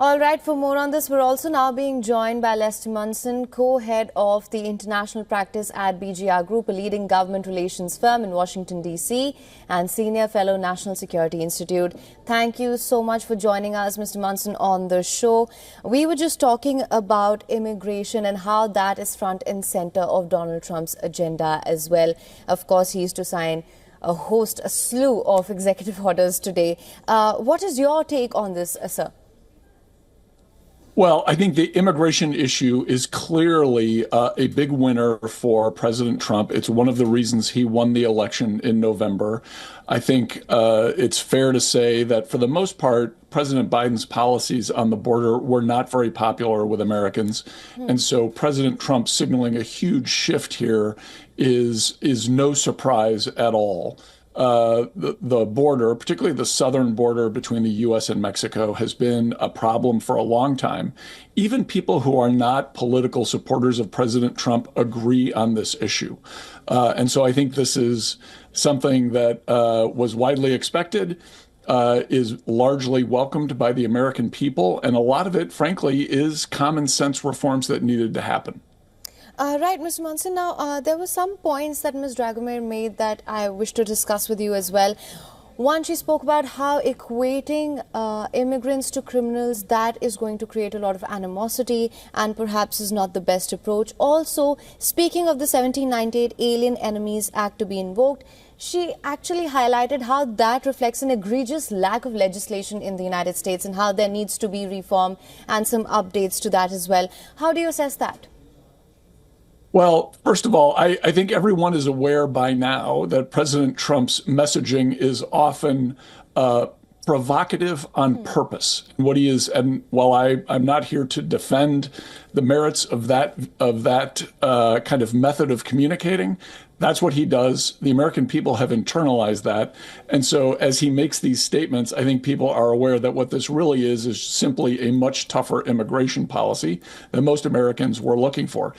All right, for more on this, we're also now being joined by Lester Munson, co-head of the international practice at BGR Group, a leading government relations firm in Washington, D.C., and senior fellow National Security Institute. Thank you so much for joining us, Mr. Munson, on the show. We were just talking about immigration and how that is front and center of Donald Trump's agenda as well. Of course, he is to sign a slew of executive orders today. What is your take on this, sir? Well, I think the immigration issue is clearly a big winner for President Trump. It's one of the reasons he won the election in November. I think it's fair to say that for the most part, President Biden's policies on the border were not very popular with Americans. And so President Trump signaling a huge shift here is no surprise at all. The border, particularly the southern border between the U.S. and Mexico, has been a problem for a long time. Even people who are not political supporters of President Trump agree on this issue. And so I think this is something that was widely expected, is largely welcomed by the American people. And a lot of it, frankly, is common sense reforms that needed to happen. Right, Mr. Munson. Now, there were some points that Ms. Dragomir made that I wish to discuss with you as well. One, she spoke about how equating immigrants to criminals, that is going to create a lot of animosity and perhaps is not the best approach. Also, speaking of the 1798 Alien Enemies Act to be invoked, she actually highlighted how that reflects an egregious lack of legislation in the United States and how there needs to be reform and some updates to that as well. How do you assess that? Well, first of all, I think everyone is aware by now that President Trump's messaging is often provocative on purpose. What he is, and while I'm not here to defend the merits of that kind of method of communicating, that's what he does. The American people have internalized that. And so as he makes these statements, I think people are aware that what this really is simply a much tougher immigration policy than most Americans were looking for.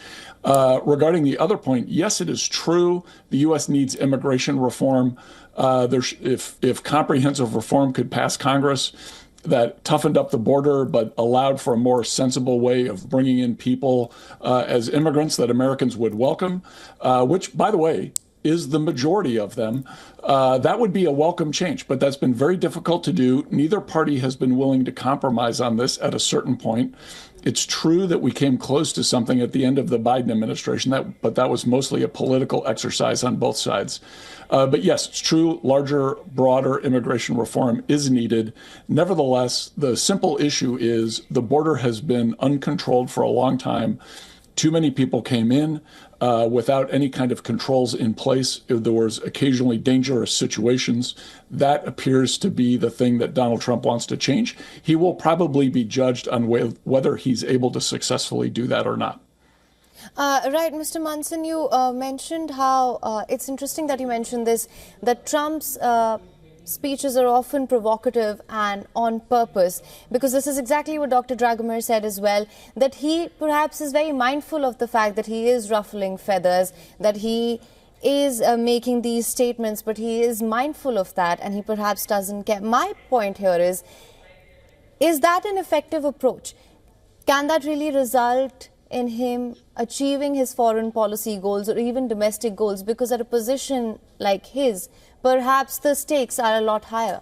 Regarding the other point, yes, it is true. The U.S. needs immigration reform. If comprehensive reform could pass Congress that toughened up the border but allowed for a more sensible way of bringing in people as immigrants that Americans would welcome, which, by the way, is the majority of them, that would be a welcome change. But that's been very difficult to do. Neither party has been willing to compromise on this at a certain point. It's true that we came close to something at the end of the Biden administration, but that was mostly a political exercise on both sides. But yes, it's true, larger, broader immigration reform is needed. Nevertheless, the simple issue is the border has been uncontrolled for a long time. Too many people came in without any kind of controls in place. There was occasionally dangerous situations. That appears to be the thing that Donald Trump wants to change. He will probably be judged on whether he's able to successfully do that or not. Right, Mr. Munson, you mentioned how it's interesting that you mentioned this, that Trump's speeches are often provocative and on purpose, because this is exactly what Dr. Dragomir said as well, that he perhaps is very mindful of the fact that he is ruffling feathers, that he is making these statements, but he is mindful of that and he perhaps doesn't care. My point here is that an effective approach? Can that really result in him achieving his foreign policy goals or even domestic goals? Because at a position like his, perhaps the stakes are a lot higher.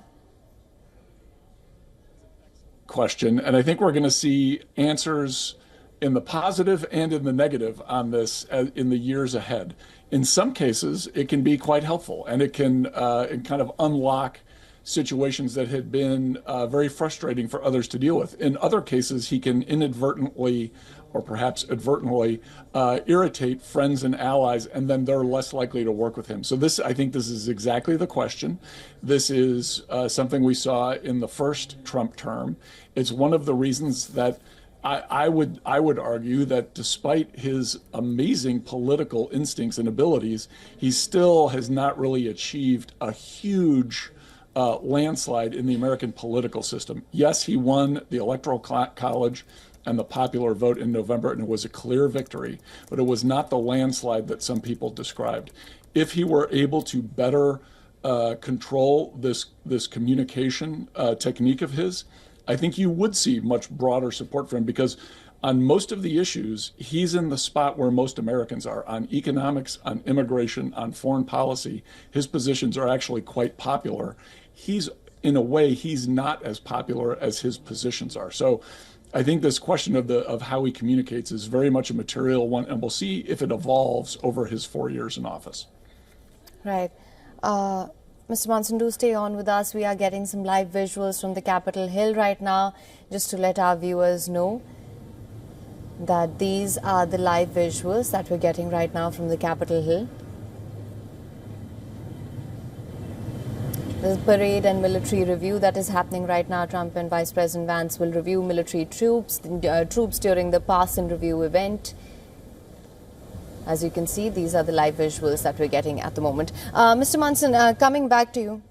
Question. And I think we're going to see answers in the positive and in the negative on this in the years ahead. In some cases, it can be quite helpful, and it can kind of unlock situations that had been very frustrating for others to deal with. In other cases, he can inadvertently or perhaps advertently irritate friends and allies, and then they're less likely to work with him. So I think this is exactly the question. This is something we saw in the first Trump term. It's one of the reasons that I would argue that despite his amazing political instincts and abilities, he still has not really achieved a huge landslide in the American political system. Yes, he won the Electoral College and the popular vote in November, and it was a clear victory, but it was not the landslide that some people described. If he were able to better control this communication technique of his, I think you would see much broader support for him because on most of the issues, he's in the spot where most Americans are on economics, on immigration, on foreign policy. His positions are actually quite popular. In a way, he's not as popular as his positions are. So I think this question of how he communicates is very much a material one, and we'll see if it evolves over his 4 years in office. Right. Mr. Monson, do stay on with us. We are getting some live visuals from the Capitol Hill right now, just to let our viewers know that these are the live visuals that we're getting right now from the Capitol Hill. The parade and military review that is happening right now. Trump and Vice President Vance will review military troops during the pass and review event. As you can see, these are the live visuals that we're getting at the moment. Mr. Monson, coming back to you.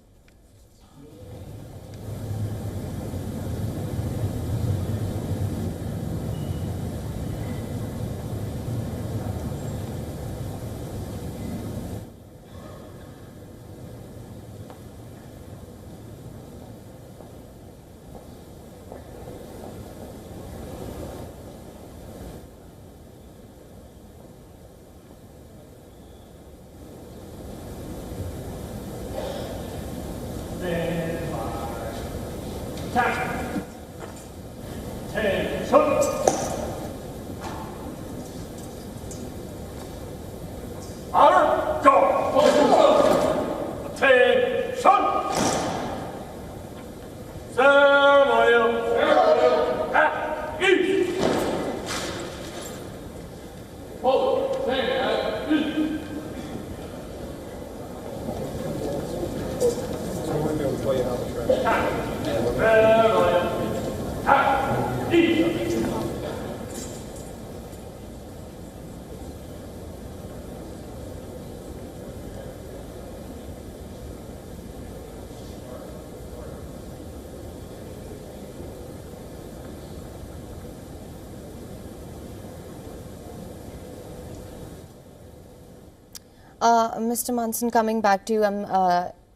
Mr. Monson, coming back to you, I'm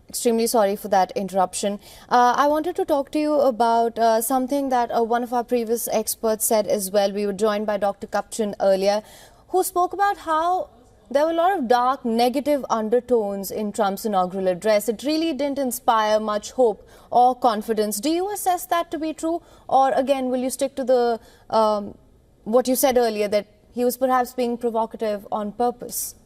extremely sorry for that interruption. I wanted to talk to you about something that one of our previous experts said as well. We were joined by Dr. Kapchan earlier, who spoke about how there were a lot of dark, negative undertones in Trump's inaugural address. It really didn't inspire much hope or confidence. Do you assess that to be true? Or again, will you stick to the what you said earlier, that he was perhaps being provocative on purpose?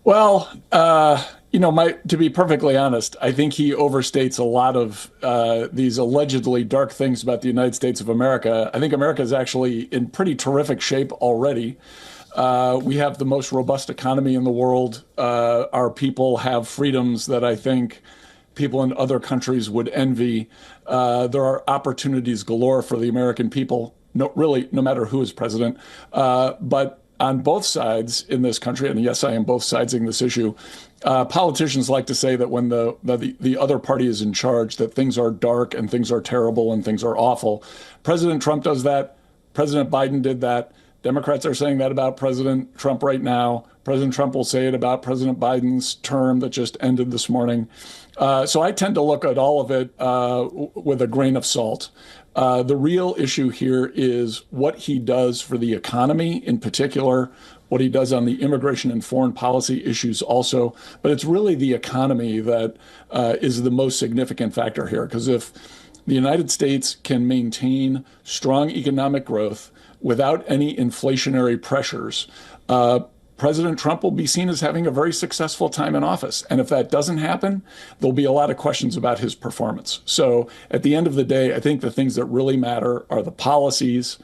Well, to be perfectly honest, I think he overstates a lot of these allegedly dark things about the United States of America. I think America is actually in pretty terrific shape already. We have the most robust economy in the world. Our people have freedoms that I think people in other countries would envy. There are opportunities galore for the American people, no matter who is president. But on both sides in this country, and yes, I am both siding this issue, politicians like to say that when the other party is in charge, that things are dark and things are terrible and things are awful. President Trump does that. President Biden did that. Democrats are saying that about President Trump right now. President Trump will say it about President Biden's term that just ended this morning. So I tend to look at all of it with a grain of salt. The real issue here is what he does for the economy in particular, what he does on the immigration and foreign policy issues also. But it's really the economy that is the most significant factor here, because if the United States can maintain strong economic growth without any inflationary pressures, President Trump will be seen as having a very successful time in office. And if that doesn't happen, there'll be a lot of questions about his performance. So at the end of the day, I think the things that really matter are the policies,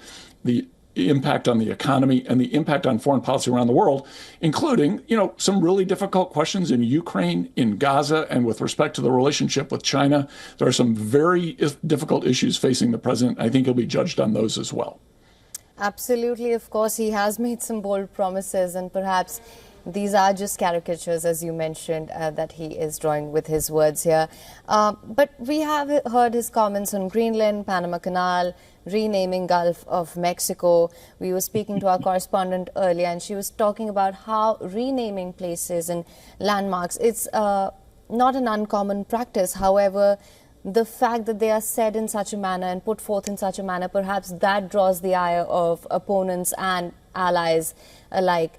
the impact on the economy, and the impact on foreign policy around the world, including, some really difficult questions in Ukraine, in Gaza, and with respect to the relationship with China. There are some very difficult issues facing the president. I think he'll be judged on those as well. Absolutely. Of course, he has made some bold promises, and perhaps these are just caricatures, as you mentioned, that he is drawing with his words here. But we have heard his comments on Greenland, Panama Canal, renaming Gulf of Mexico. We were speaking to our correspondent earlier, and she was talking about how renaming places and landmarks, it's not an uncommon practice. However, the fact that they are said in such a manner and put forth in such a manner, perhaps that draws the ire of opponents and allies alike.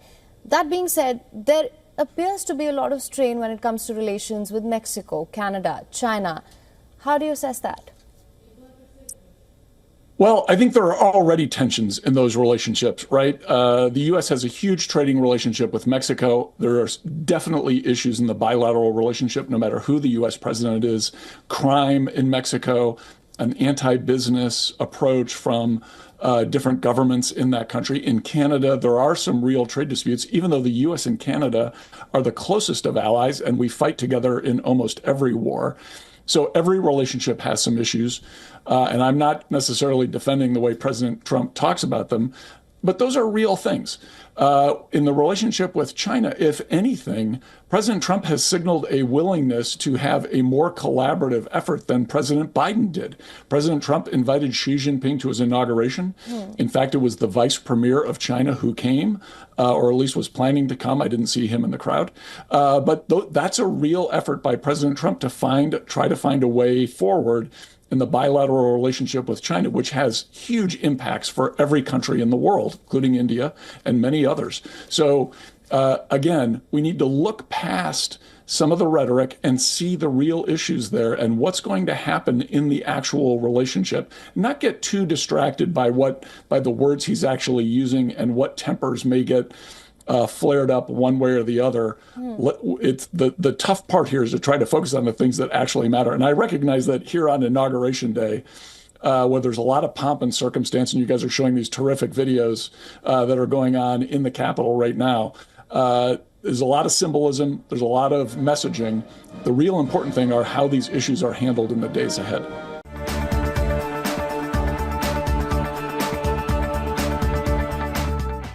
That being said, there appears to be a lot of strain when it comes to relations with Mexico, Canada, China. How do you assess that? Well, I think there are already tensions in those relationships, right? The U.S. has a huge trading relationship with Mexico. There are definitely issues in the bilateral relationship, no matter who the U.S. president is. Crime in Mexico, an anti-business approach from different governments in that country. In Canada, there are some real trade disputes, even though the U.S. and Canada are the closest of allies, and we fight together in almost every war. So every relationship has some issues, and I'm not necessarily defending the way President Trump talks about them, but those are real things. In the relationship with China, if anything, President Trump has signaled a willingness to have a more collaborative effort than President Biden did. President Trump invited Xi Jinping to his inauguration. In fact, it was the vice premier of China who came, or at least was planning to come. I didn't see him in the crowd. But that's a real effort by President Trump to try to find a way forward in the bilateral relationship with China, which has huge impacts for every country in the world, including India and many others. So again, we need to look past some of the rhetoric and see the real issues there and what's going to happen in the actual relationship. Not get too distracted by the words he's actually using and what tempers may get flared up one way or the other. It's the tough part here is to try to focus on the things that actually matter. And I recognize that here on Inauguration Day, where there's a lot of pomp and circumstance, and you guys are showing these terrific videos that are going on in the Capitol right now. There's a lot of symbolism. There's a lot of messaging. The real important thing are how these issues are handled in the days ahead.